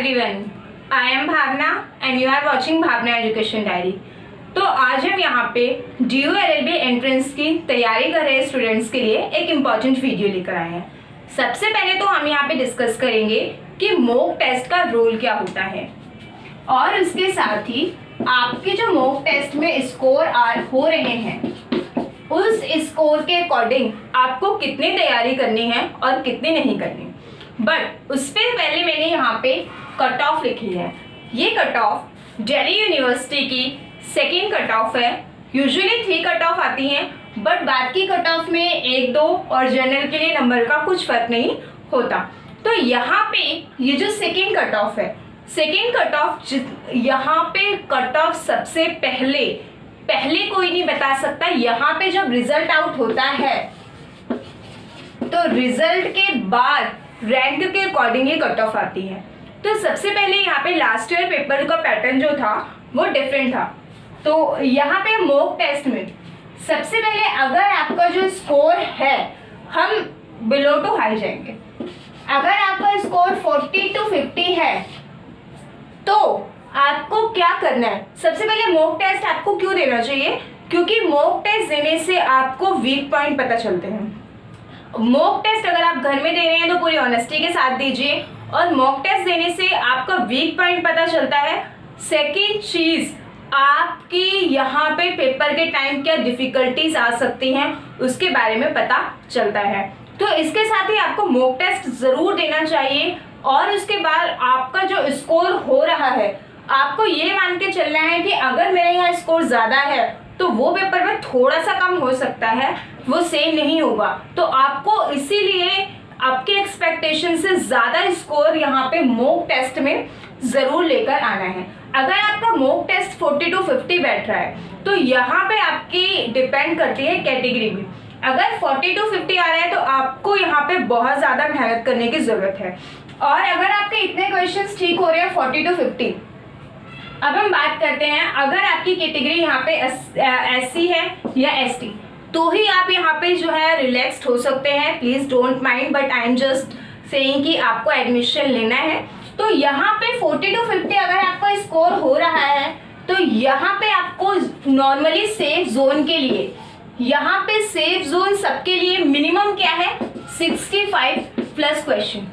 everyone, I am Bhavana and you are watching Bhavana education diary. तो आज हम यहाँ पे DU LLB एंट्रेंस की तैयारी कर रहे स्टूडेंट्स के लिए एक इम्पॉर्टेंट वीडियो लेकर आए हैं। सबसे पहले तो हम यहाँ पे डिस्कस करेंगे कि मॉक टेस्ट का रोल क्या होता है और उसके साथ ही आपके जो मॉक टेस्ट में स्कोर हो रहे हैं उस स्कोर के अकॉर्डिंग आपको कितनी तैयारी करनी है और कितनी नहीं करनी। बट उससे पहले मैंने यहाँ पे कट ऑफ लिखी है। ये कट ऑफ दिल्ली यूनिवर्सिटी की सेकेंड कट ऑफ है। यूजुअली 3 कट ऑफ आती हैं, बट बाद की कट ऑफ में 1-2 और जनरल के लिए नंबर का कुछ फर्क नहीं होता। तो यहाँ पे ये जो सेकेंड कट ऑफ है, सेकेंड कट ऑफ यहाँ पे कट ऑफ सबसे पहले कोई नहीं बता सकता। यहाँ पे जब रिजल्ट आउट होता है तो रिजल्ट के बाद रैंक के अकॉर्डिंग ये कट ऑफ आती है। तो सबसे पहले यहाँ पे लास्ट ईयर पेपर का पैटर्न जो था वो डिफरेंट था। तो यहाँ पे मॉक टेस्ट में सबसे पहले अगर आपका जो स्कोर है, हम बिलो टू हाई जाएंगे। अगर आपका स्कोर 40 to 50 है तो आपको क्या करना है, सबसे पहले मॉक टेस्ट आपको क्यों देना चाहिए, क्योंकि मॉक टेस्ट देने से आपको वीक पॉइंट पता चलते हैं। मॉक टेस्ट अगर आप घर में दे रहे हैं तो पूरी ऑनेस्टी के साथ दीजिए, और मॉक टेस्ट देने से आपका वीक पॉइंट पता चलता है। सेकेंड चीज, आपकी यहाँ पे पेपर के टाइम क्या डिफिकल्टीज आ सकती हैं उसके बारे में पता चलता है। तो इसके साथ ही आपको मॉक टेस्ट जरूर देना चाहिए। और उसके बाद आपका जो स्कोर हो रहा है, आपको ये मान के चलना है कि अगर मेरे यहाँ स्कोर ज्यादा है तो वो पेपर में थोड़ा सा कम हो सकता है, वो सेम नहीं होगा। तो आपको इसीलिए आपके एक्सपेक्टेशन से ज्यादा स्कोर यहाँ पे मॉक टेस्ट में जरूर लेकर आना है। अगर आपका मॉक टेस्ट 40 to 50 बैठ रहा है तो यहाँ पे आपकी डिपेंड करती है कैटेगरी में। अगर 40 to 50 आ रहा है तो आपको यहाँ पे बहुत ज्यादा मेहनत करने की जरूरत है। और अगर आपके इतने क्वेश्चंस ठीक हो रहे हैं 40 to 50, अब हम बात करते हैं अगर आपकी कैटेगरी यहाँ पे SC है या ST, तो ही आप यहाँ पे जो है रिलैक्स्ड हो सकते हैं। Please don't mind, but I am just saying कि आपको एडमिशन लेना है। तो यहाँ पे 40 to 50 अगर आपका स्कोर हो रहा है तो यहाँ पे आपको नॉर्मली सेफ जोन के लिए, यहाँ पे सेफ जोन सबके लिए मिनिमम क्या है, 65 प्लस क्वेश्चन।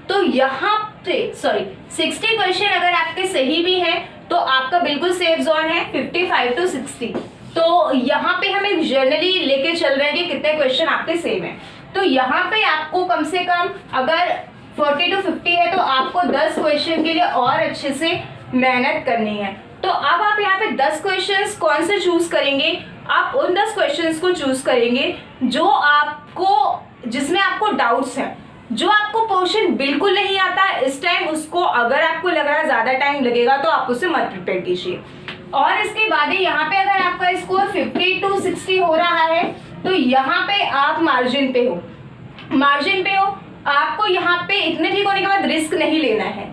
तो यहाँ पे 60 क्वेश्चन अगर आपके सही भी है तो आपका बिल्कुल सेफ जोन है 55 to 60। तो यहाँ पे हम एक जर्नली लेके चल रहे हैं कि कितने क्वेश्चन आपके सेम है। तो यहाँ पे आपको कम से कम अगर 40 to 50 है तो आपको 10 क्वेश्चन के लिए और अच्छे से मेहनत करनी है। तो अब आप यहाँ पे 10 क्वेश्चंस कौन से चूज करेंगे, आप उन 10 क्वेश्चंस को चूज करेंगे जिसमें आपको डाउट्स हैं, जो आपको पोर्शन बिल्कुल नहीं आता इस टाइम, उसको अगर आपको लग रहा है ज्यादा टाइम लगेगा तो आप उसे मत प्रिपेयर कीजिए। और इसके बाद यहाँ पे अगर आपका स्कोर 50 to 60 हो रहा है तो यहाँ पे आप मार्जिन पे हो। आपको यहाँ पे इतने ठीक होने के बाद रिस्क नहीं लेना है।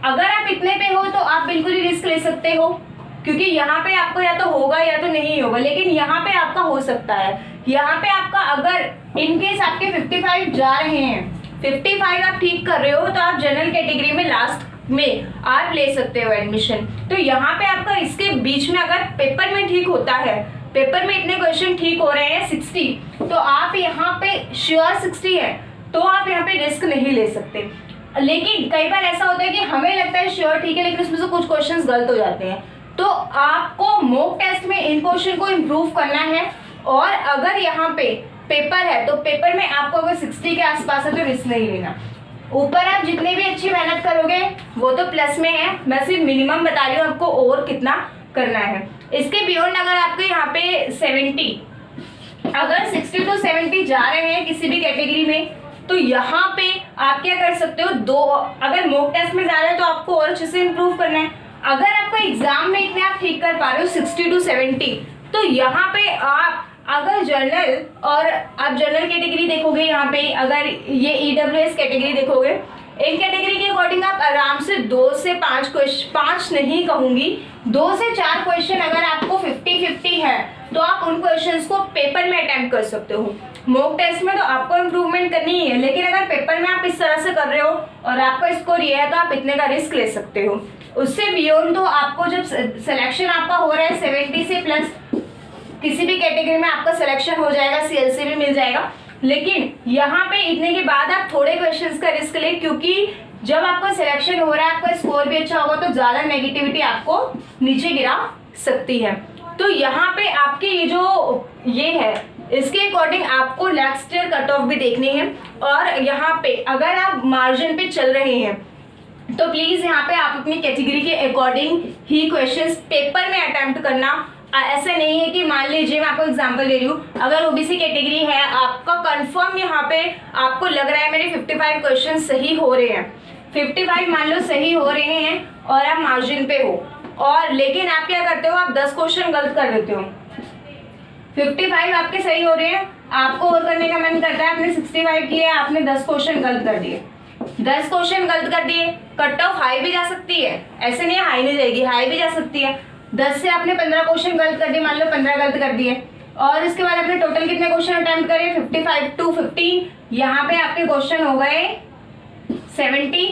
अगर आप इतने पे हो तो आप बिल्कुल ही रिस्क ले सकते हो, क्योंकि यहाँ पे आपको या तो होगा या तो नहीं होगा, लेकिन यहाँ पे आपका हो सकता है। यहाँ पे आपका अगर इनकेस आपके 55 जा रहे हैं, 55 आप ठीक कर रहे हो तो आप जनरल कैटेगरी में लास्ट में आप ले सकते हो एडमिशन। तो यहाँ पे आपका इसके बीच में अगर पेपर में ठीक होता है, पेपर में इतने क्वेश्चन ठीक हो रहे हैं 60, तो आप यहाँ पे श्योर 60 है तो आप यहाँ पे रिस्क नहीं ले सकते। लेकिन कई बार ऐसा होता है कि हमें लगता है श्योर ठीक है, लेकिन उसमें से कुछ क्वेश्चंस गलत हो जाते हैं। तो आपको मॉक टेस्ट में इन क्वेश्चन को इम्प्रूव करना है। और अगर यहाँ पे पेपर है तो पेपर में आपको अगर 60 के आसपास है तो रिस्क नहीं लेना। ऊपर आप जितनी भी अच्छी मेहनत करोगे वो तो प्लस में है, मैं सिर्फ मिनिमम बता रही हूँ आपको और कितना करना है। इसके बियॉन्ड अगर आपके यहाँ पे 60 to 70 जा रहे हैं किसी भी कैटेगरी में, तो यहाँ पे आप क्या कर सकते हो, अगर मॉक टेस्ट में जा रहे हो तो आपको और अच्छे से इम्प्रूव करना है। अगर आपका एग्जाम में इतने आप ठीक कर पा रहे हो 60 to 70, तो यहाँ पे आप अगर जर्नल और आप जनरल कैटेगरी देखोगे, यहाँ पे अगर ये EWS कैटेगरी देखोगे, इन कैटेगरी के अकॉर्डिंग आप आराम से 2 से 5 क्वेश्चन, 5 नहीं कहूंगी 2 से 4 क्वेश्चन अगर आपको 50-50 है तो आप उन क्वेश्चंस को पेपर में अटेम्प्ट कर सकते हो। मॉक टेस्ट में तो आपको इम्प्रूवमेंट करनी ही है, लेकिन अगर पेपर में आप इस तरह से कर रहे हो और आपका स्कोर ये है तो आप इतने का रिस्क ले सकते हो। उससे बियॉन्ड तो आपको जब सिलेक्शन आपका हो रहा है 70 से प्लस किसी भी कैटेगरी में आपका सिलेक्शन हो जाएगा, CLC भी मिल जाएगा। लेकिन यहाँ पे इतने के बाद आप थोड़े क्वेश्चंस का रिस्क लें, क्योंकि जब आपका सिलेक्शन हो रहा है, आपका स्कोर भी अच्छा होगा तो ज़्यादा नेगेटिविटी आपको नीचे गिरा सकती है। तो यहाँ पे आपके ये है, इसके अकॉर्डिंग आपको लास्ट ईयर कट ऑफ भी देखनी है। और यहाँ पे अगर आप मार्जिन पे चल रहे हैं तो प्लीज़ यहाँ पे आप अपनी कैटेगरी के अकॉर्डिंग ही क्वेश्चंस पेपर में अटेम्प्ट करना। ऐसा नहीं है कि मान लीजिए मैं आपको एग्जांपल दे रही हूँ, अगर ओबीसी कैटेगरी है, आपका कंफर्म यहाँ पे आपको लग रहा है मेरे 55 क्वेश्चन सही हो रहे हैं, 55 मान लो सही हो रहे हैं और आप मार्जिन पे हो, और लेकिन आप क्या करते हो, आप 10 क्वेश्चन गलत कर देते हो। 55 आपके सही हो रहे हैं, आपको और करने का मन करता है, आपने 65 किया, आपने 10 क्वेश्चन गलत कर दिए, 10 क्वेश्चन गलत कर दिए, कट ऑफ हाई भी जा सकती है, ऐसे नहीं हाई नहीं जाएगी, हाई भी जा सकती है। 10 से आपने 15 क्वेश्चन गलत कर दिए, मान लो 15 गलत कर दिए, और इसके बाद आपने टोटल कितने क्वेश्चन अटेम्प्ट करे, 55 to 15, यहाँ पे आपके क्वेश्चन हो गए 70,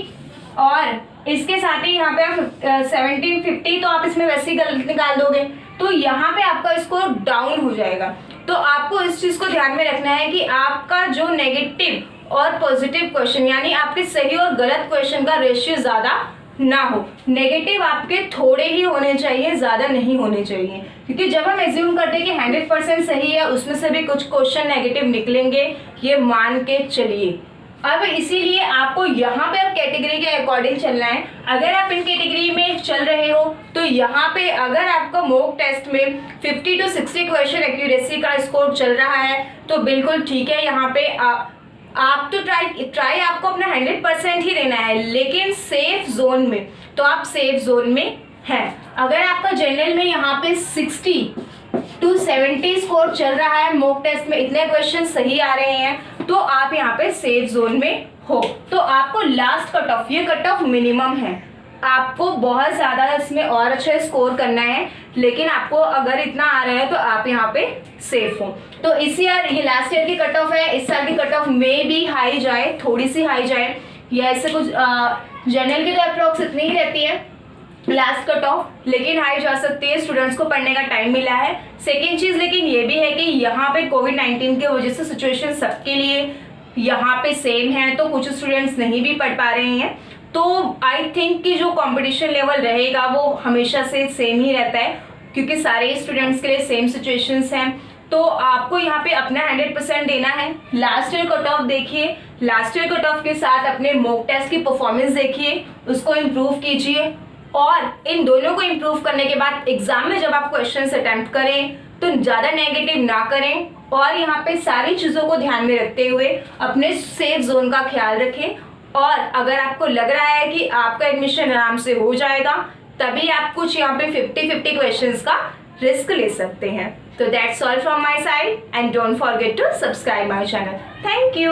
और इसके साथ ही यहाँ पे आप 70 50 तो आप इसमें वैसे ही गलत निकाल दोगे, तो यहाँ पे आपका स्कोर डाउन हो जाएगा। तो आपको इस चीज़ को ध्यान में रखना है कि आपका जो नेगेटिव और पॉजिटिव क्वेश्चन, यानी आपके सही और गलत क्वेश्चन का रेशियो ज़्यादा ना हो। नेगेटिव आपके थोड़े ही होने चाहिए, ज़्यादा नहीं होने चाहिए, क्योंकि जब हम एज्यूम करते हैं कि 100% सही है, उसमें से भी कुछ क्वेश्चन नेगेटिव निकलेंगे, ये मान के चलिए। अब इसीलिए आपको यहाँ पे अब कैटेगरी के अकॉर्डिंग चलना है। अगर आप इन कैटेगरी में चल रहे हो तो यहाँ पे अगर आपका मॉक टेस्ट में 50 to 60 क्वेश्चन एक्यूरेसी का स्कोर चल रहा है तो बिल्कुल ठीक है। यहाँ पे आप तो ट्राई आपको अपना 100% ही देना है, लेकिन सेफ जोन में, तो आप सेफ जोन में हैं। अगर आपका जनरल में यहाँ पे 60 to 70 स्कोर चल रहा है, मॉक टेस्ट में इतने क्वेश्चन सही आ रहे हैं, तो आप यहाँ पे सेफ जोन में हो। तो आपको लास्ट कट ऑफ, ये कट ऑफ मिनिमम है, आपको बहुत ज़्यादा इसमें और अच्छा स्कोर करना है, लेकिन आपको अगर इतना आ रहा है तो आप यहाँ पे सेफ हो। तो इस ईयर ये लास्ट ईयर की कट ऑफ है, इस साल की कट ऑफ में भी हाई जाए, थोड़ी सी हाई जाए, या ऐसे कुछ जनरल की तो अप्रॉक्स इतनी ही रहती है लास्ट कट ऑफ, लेकिन हाई जा सकती है। स्टूडेंट्स को पढ़ने का टाइम मिला है। सेकेंड चीज़ लेकिन ये भी है कि यहाँ पे कोविड-19 की वजह से सिचुएशन सबके लिए यहाँ पे सेम है, तो कुछ स्टूडेंट्स नहीं भी पढ़ पा रहे हैं। तो आई थिंक कि जो कंपटीशन लेवल रहेगा वो हमेशा से सेम ही रहता है, क्योंकि सारे स्टूडेंट्स के लिए सेम सिचुएशंस हैं। तो आपको यहाँ पे अपना 100% देना है। लास्ट ईयर कट ऑफ देखिए, लास्ट ईयर कट ऑफ के साथ अपने मॉक टेस्ट की परफॉर्मेंस देखिए, उसको इम्प्रूव कीजिए, और इन दोनों को इम्प्रूव करने के बाद एग्जाम में जब आप क्वेश्चन अटेम्प्ट करें तो ज़्यादा नेगेटिव ना करें, और यहाँ पे सारी चीज़ों को ध्यान में रखते हुए अपने सेफ जोन का ख्याल रखें। और अगर आपको लग रहा है कि आपका एडमिशन आराम से हो जाएगा, तभी आप कुछ यहाँ पे 50-50 क्वेश्चंस का रिस्क ले सकते हैं। तो that's all from my side, and don't forget to subscribe my channel. Thank you.